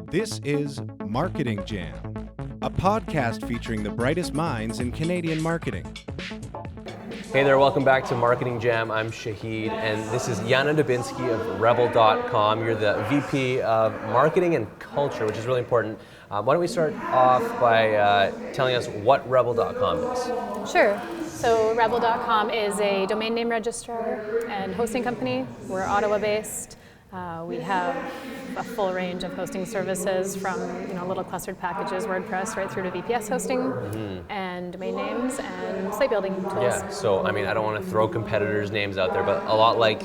This is Marketing Jam, a podcast featuring the brightest minds in Canadian marketing. Hey there, welcome back to Marketing Jam. I'm Shaheed, and this is Jana Dybinski of Rebel.com. You're the VP of Marketing and Culture, which is really important. Why don't we start off by telling us what Rebel.com is? Sure. So Rebel.com is a domain name registrar and hosting company. We're Ottawa-based. We have a full range of hosting services from little clustered packages, WordPress, right through to VPS hosting and domain names and site building tools. Yeah, so I mean, I don't want to throw competitors' names out there, but a lot like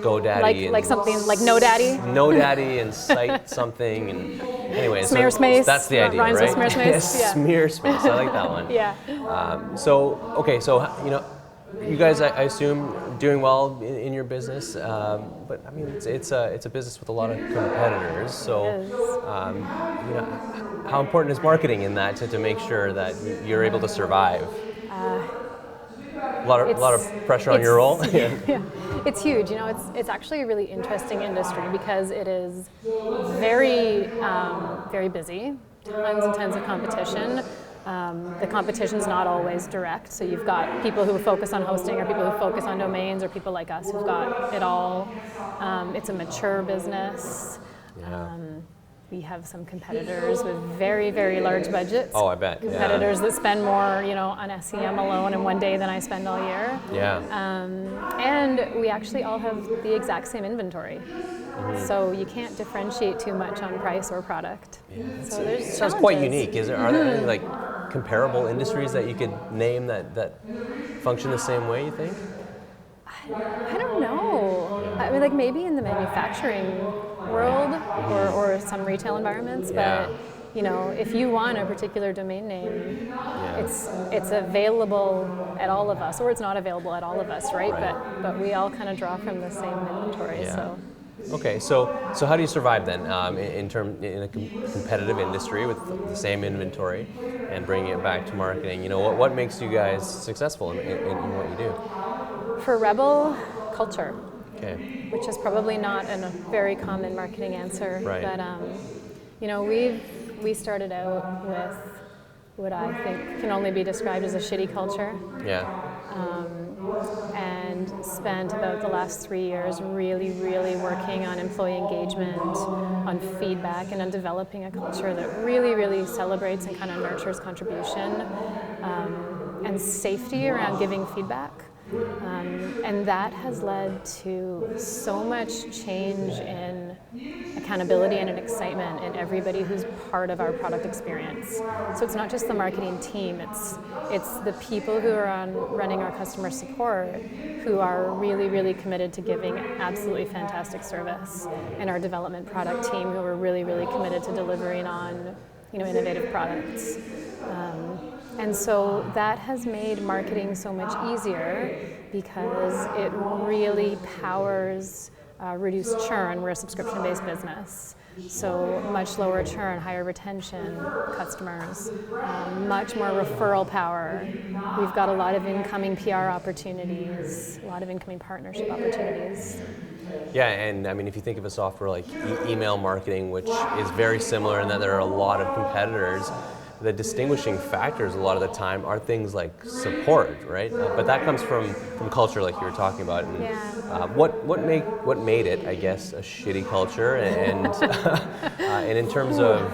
GoDaddy. Like something like NoDaddy. NoDaddy and Site something. And anyway, Smearspace. That's the idea, rhymes right? With Smearspace. Yeah. Smearspace, I like that one. Yeah. So you guys, I assume, doing well in your business, but I mean, it's a business with a lot of competitors. So, how important is marketing in that to make sure that you're able to survive? A lot of pressure on your role. Yeah, it's huge. It's actually a really interesting industry because it is very, very busy. Tons and tons of competition. The competition's not always direct, so you've got people who focus on hosting or people who focus on domains or people like us who've got it all. It's a mature business. Yeah. We have some competitors with very, very large budgets. Oh, I bet. Competitors that spend more, on SEM alone in one day than I spend all year. Yeah. And we actually all have the exact same inventory. So you can't differentiate too much on price or product. Yeah. So there's Sounds challenges. quite unique. Are there any comparable industries that you could name that function the same way, you think? I don't know. Yeah. I mean, maybe in the manufacturing world or some retail environments, but if you want a particular domain name, it's available at all of us, or it's not available at all of us, right? But we all kind of draw from the same inventory. Yeah. So. Okay, so how do you survive then in a competitive industry with the same inventory and bringing it back to marketing? What makes you guys successful in what you do? For Rebel, culture. Okay. Which is probably not a very common marketing answer. Right. But we started out with what I think can only be described as a shitty culture. Yeah. And spent about the last 3 years really, really working on employee engagement, on feedback, and on developing a culture that really, really celebrates and kind of nurtures contribution and safety around giving feedback. And that has led to so much change in accountability and in excitement in everybody who's part of our product experience. So it's not just the marketing team, it's the people who are running our customer support who are really, really committed to giving absolutely fantastic service, and our development product team who are really, really committed to delivering on innovative products. And so that has made marketing so much easier because it really powers reduced churn. We're a subscription-based business. So much lower churn, higher retention, customers, much more referral power. We've got a lot of incoming PR opportunities, a lot of incoming partnership opportunities. Yeah, and I mean, if you think of a software like email marketing, which is very similar in that there are a lot of competitors, the distinguishing factors a lot of the time are things like support, right? But that comes from culture, like you were talking about. And, what made it, I guess, a shitty culture, and and in terms of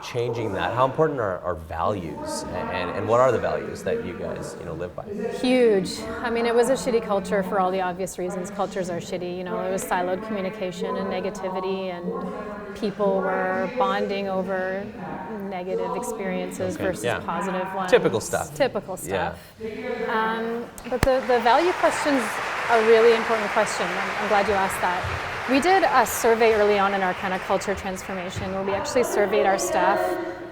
changing that, how important are values, and what are the values that you guys live by? Huge. I mean, it was a shitty culture for all the obvious reasons. Cultures are shitty. It was siloed communication and negativity, and people were bonding over negative experiences versus positive ones. Typical stuff. Yeah. But the value question's a really important question. I'm glad you asked that. We did a survey early on in our kind of culture transformation where we actually surveyed our staff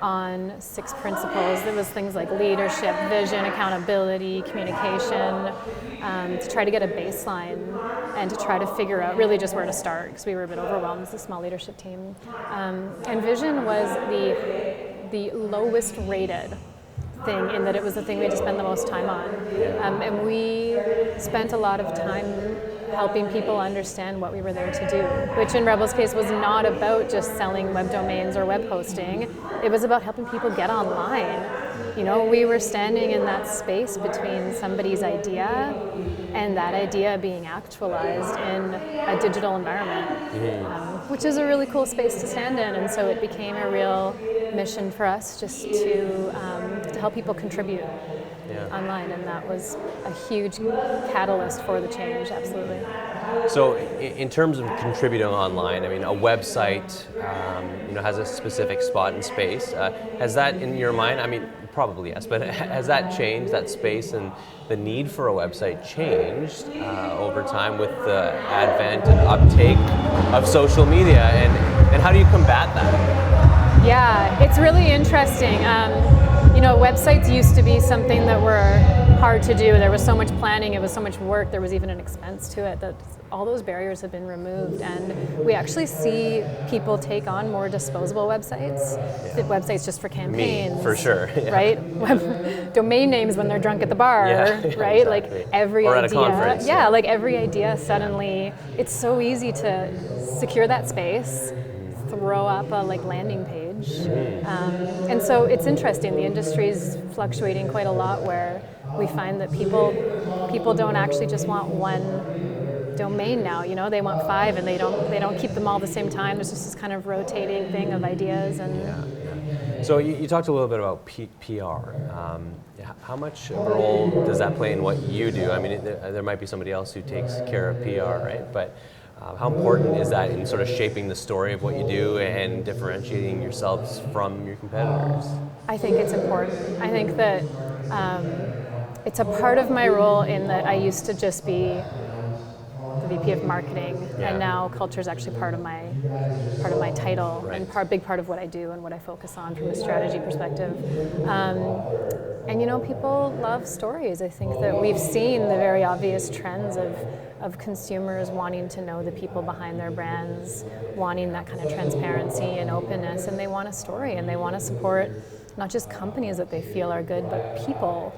on 6 principles. There was things like leadership, vision, accountability, communication, to try to get a baseline and to try to figure out really just where to start because we were a bit overwhelmed as a small leadership team. And vision was the lowest rated thing in that it was the thing we had to spend the most time on. And we spent a lot of time helping people understand what we were there to do, which in Rebel's case was not about just selling web domains or web hosting. It was about helping people get online. You know, we were standing in that space between somebody's idea and that idea being actualized in a digital environment, which is a really cool space to stand in. And so it became a real mission for us just to help people contribute online, and that was a huge catalyst for the change, absolutely. So in terms of contributing online, I mean, a website has a specific spot in space. Has that, in your mind, I mean, probably yes, but has that changed, that space and the need for a website changed over time with the advent and uptake of social media, and how do you combat that? Yeah, it's really interesting. Websites used to be something that were hard to do. There was so much planning, it was so much work, there was even an expense to it, that all those barriers have been removed, and we actually see people take on more disposable websites. The websites just for campaigns. Me, for sure. Yeah. Right? Domain names when they're drunk at the bar, right? Exactly. Like every or idea. At a conference. Yeah, like every idea suddenly, it's so easy to secure that space, throw up a landing page. And so it's interesting, the industry's fluctuating quite a lot, where we find that people don't actually just want one domain now, they want 5, and they don't keep them all the same time. There's just this kind of rotating thing of ideas. And So you talked a little bit about PR. How much of a role does that play in what you do? I mean, there might be somebody else who takes care of PR, right? But how important is that in sort of shaping the story of what you do and differentiating yourselves from your competitors? I think it's important. I think that it's a part of my role, in that I used to just be the VP of marketing, and now culture is actually part of my title, right. and big part of what I do and what I focus on from a strategy perspective. And people love stories. I think that we've seen the very obvious trends of consumers wanting to know the people behind their brands, wanting that kind of transparency and openness, and they want a story, and they want to support not just companies that they feel are good, but people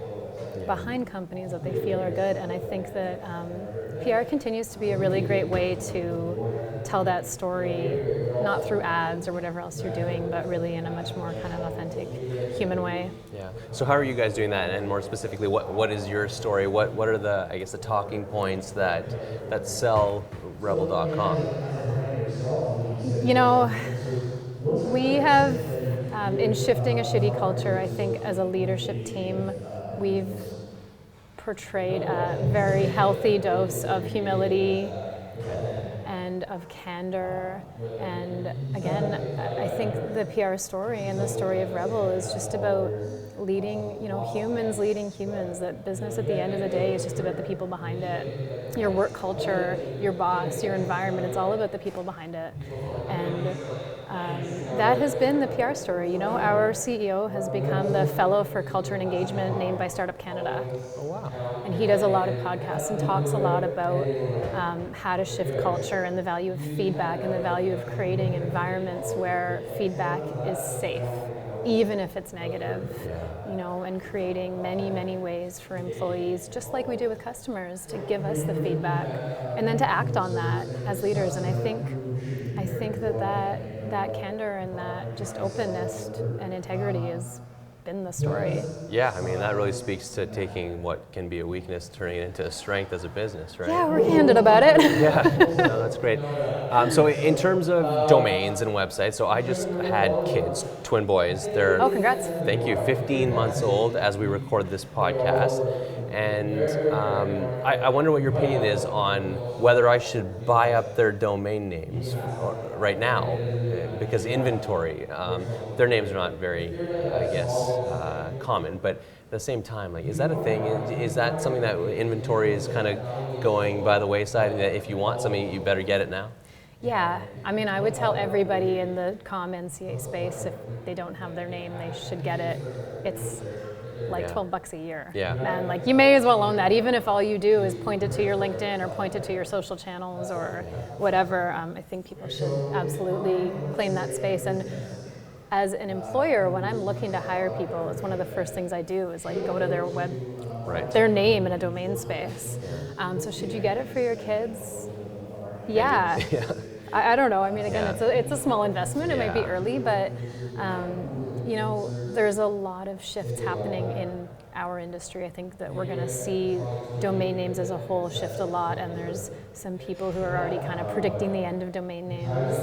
behind companies that they feel are good. And I think that PR continues to be a really great way to tell that story, not through ads or whatever else you're doing, but really in a much more kind of authentic, human way. Yeah. So how are you guys doing that? And more specifically, what is your story? What are the talking points that sell Rebel.com? We have, in shifting a shitty culture, I think as a leadership team, we've portrayed a very healthy dose of humility and of candor. And again, I think the PR story and the story of Rebel is just about leading, humans leading humans. That business at the end of the day is just about the people behind it. Your work culture, your boss, your environment, it's all about the people behind it. And that has been the PR story. Our CEO has become the Fellow for Culture and Engagement named by Startup Canada. Oh, wow. And he does a lot of podcasts and talks a lot about how to shift culture and the value of feedback and the value of creating environments where feedback is safe, even if it's negative, and creating many, many ways for employees, just like we do with customers, to give us the feedback and then to act on that as leaders. And I think that candor and that just openness and integrity has been the story. Yeah, I mean, that really speaks to taking what can be a weakness, turning it into a strength as a business, right? Yeah, we're candid about it. Yeah, no, that's great. So in terms of domains and websites, so I just had kids, twin boys. They're, Oh, congrats. Thank you, 15 months old as we record this podcast. And I wonder what your opinion is on whether I should buy up their domain names right now, because inventory, their names are not very, I guess, common, but at the same time, is that a thing? Is that something that inventory is kind of going by the wayside, and that if you want something, you better get it now? Yeah, I mean, I would tell everybody in the NCA space, if they don't have their name, they should get it. It's like $12 a year. Yeah. And you may as well own that, even if all you do is point it to your LinkedIn or point it to your social channels or whatever. I think people should absolutely claim that space. And as an employer, when I'm looking to hire people, it's one of the first things I do is like go to their their name in a domain space. So should you get it for your kids? Yeah. Yeah. I don't know. I mean, again, Yeah. it's a small investment. It might be Yeah. early, but there's a lot of shifts happening in our industry. I think that we're going to see domain names as a whole shift a lot, and there's some people who are already kind of predicting the end of domain names.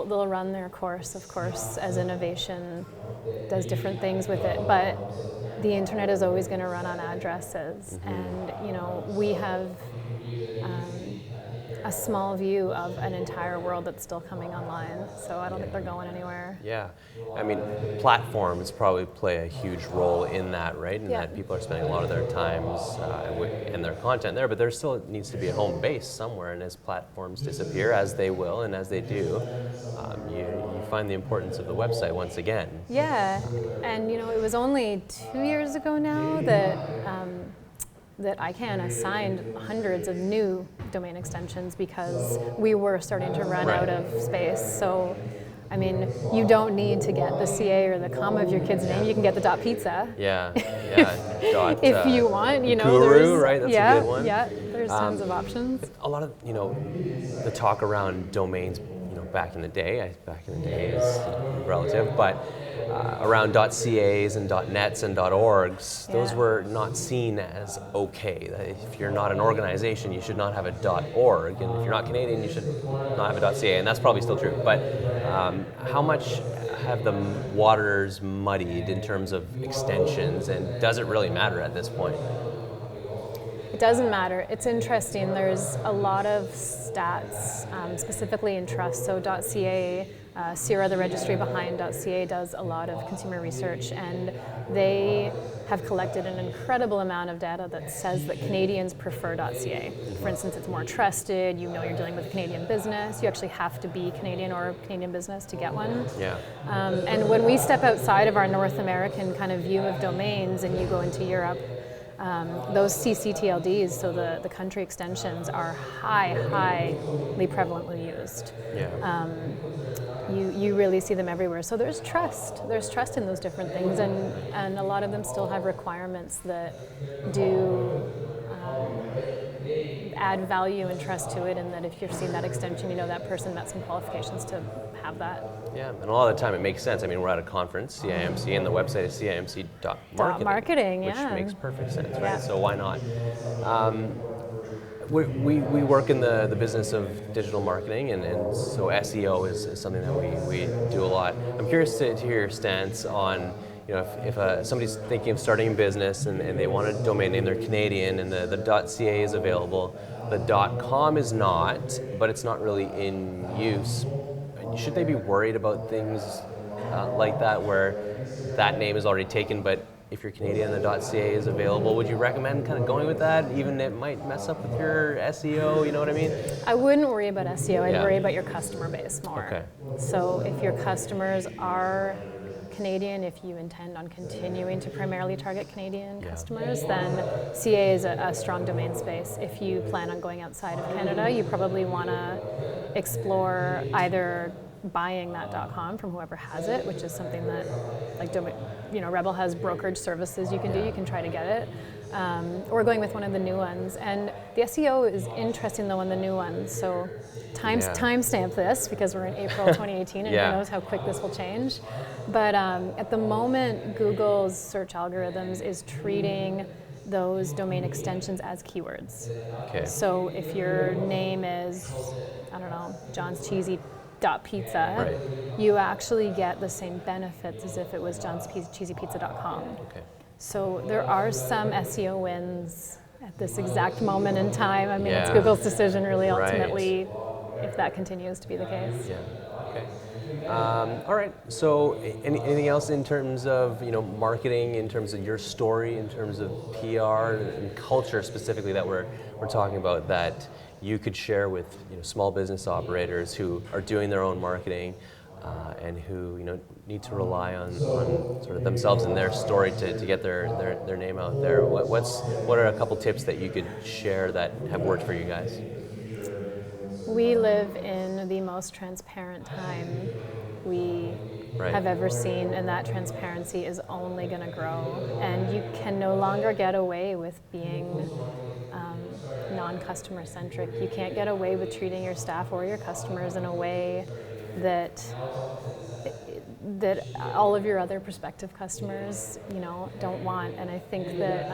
They'll run their course, of course, as innovation does different things with it, but the internet is always going to run on addresses, and we have a small view of an entire world that's still coming online, so I don't think they're going anywhere. Yeah, I mean, platforms probably play a huge role in that, right? And Yeah. that people are spending a lot of their times and their content there, but there still needs to be a home base somewhere, and as platforms disappear, as they will and as they do, you find the importance of the website once again. Yeah, and it was only 2 years ago now that ICANN assigned hundreds of new domain extensions because we were starting to run out of space. So, I mean, you don't need to get the CA or the comma of your kid's name. You can get the .pizza. Yeah. If you want, Guru, right? That's a good one. Yeah, there's tons of options. A lot of the talk around domains, back in the day is relative, but around .cas and .nets and .orgs, those were not seen as okay. If you're not an organization, you should not have a .org, and if you're not Canadian, you should not have a .ca, and that's probably still true. But how much have the waters muddied in terms of extensions, and does it really matter at this point? It doesn't matter. It's interesting. There's a lot of stats, specifically in trust. So .ca, CIRA, the registry behind .ca, does a lot of consumer research, and they have collected an incredible amount of data that says that Canadians prefer .ca. For instance, it's more trusted. You're dealing with a Canadian business. You actually have to be Canadian or a Canadian business to get one. Yeah. And when we step outside of our North American kind of view of domains and you go into Europe, those CCTLDs, so the country extensions, are highly prevalently used. Yeah. You really see them everywhere. So there's trust. There's trust in those different things, and a lot of them still have requirements that do add value and trust to it, and that if you're seeing that extension, that person met some qualifications to have that. Yeah, and a lot of the time it makes sense. I mean, we're at a conference, CIMC, and the website is CIMC.marketing, Yeah. which makes perfect sense, right? Yeah. So why not? We work in the business of digital marketing, and so SEO is something that we do a lot. I'm curious to hear your stance on, if somebody's thinking of starting a business and they want a domain name, they're Canadian, and the .ca is available, the .com is not, but it's not really in use. Should they be worried about things like that, where that name is already taken, but if you're Canadian, the .ca is available? Would you recommend kind of going with that, even it might mess up with your SEO? You know what I mean? I wouldn't worry about SEO. I'd worry about your customer base more. Okay. So if your customers are Canadian, if you intend on continuing to primarily target Canadian customers, then CA is a strong domain space. If you plan on going outside of Canada, you probably want to explore either buying that .com from whoever has it, which is something that, Rebel has brokerage services you can do. You can try to get it, or going with one of the new ones. And the SEO is interesting though on the new ones. So timestamp this because we're in April 2018, and who knows how quick this will change. But at the moment, Google's search algorithms is treating those domain extensions as keywords. Okay. So if your name is, John's Cheesy .pizza, you actually get the same benefits as if it was johnscheesypizza.com. Okay. So there are some SEO wins at this exact moment in time. I mean, it's Google's decision really ultimately if that continues to be the case. Yeah. Okay. All right. So anything else in terms of marketing, in terms of your story, in terms of PR and culture specifically that we're talking about, that you could share with small business operators who are doing their own marketing and who need to rely on sort of themselves and their story to get their name out there? What are a couple tips that you could share that have worked for you guys? We live in been the most transparent time we Right. have ever seen, and that transparency is only going to grow. And you can no longer get away with being non-customer centric. You can't get away with treating your staff or your customers in a way that all of your other prospective customers, don't want. And I think that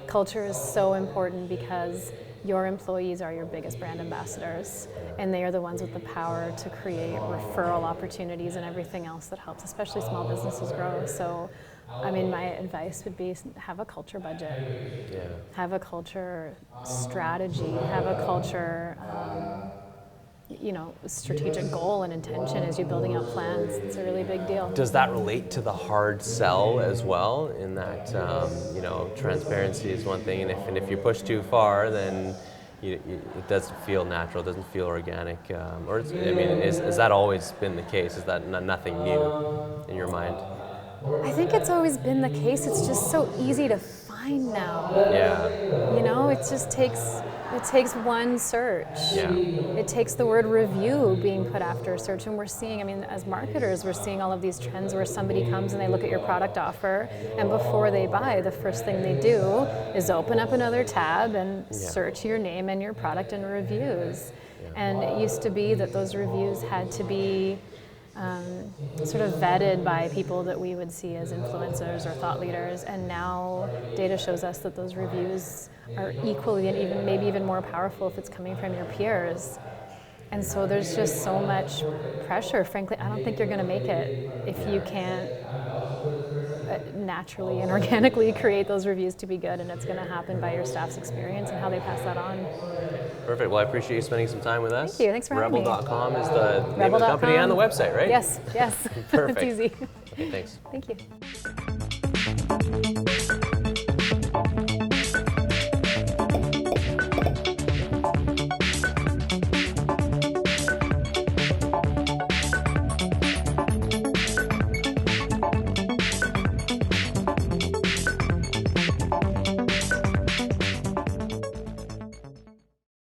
culture is so important because your employees are your biggest brand ambassadors, and they are the ones with the power to create referral opportunities and everything else that helps, especially small businesses grow. So, my advice would be have a culture budget, have a culture strategy, have a culture strategic goal and intention as you're building out plans. It's a really big deal. Does that relate to the hard sell as well? In that, transparency is one thing, and if you push too far, then it doesn't feel natural, it doesn't feel organic. Has that always been the case? Is that nothing new in your mind? I think it's always been the case. It's just so easy to find now. Yeah. It just takes one search. Yeah. It takes the word review being put after a search, and we're seeing, as marketers, we're seeing all of these trends where somebody comes and they look at your product offer, and before they buy, the first thing they do is open up another tab and search your name and your product in reviews. And it used to be that those reviews had to be sort of vetted by people that we would see as influencers or thought leaders, and now data shows us that those reviews are equally and maybe even more powerful if it's coming from your peers. And so there's just so much pressure. Frankly, I don't think you're going to make it if you can't naturally and organically create those reviews to be good, and it's going to happen by your staff's experience and how they pass that on. Perfect. Well, I appreciate you spending some time with us. Thank you. Thanks for having me. Rebel.com is the name of the company and the website, right? Yes. Perfect. It's easy. Okay, thanks. Thank you.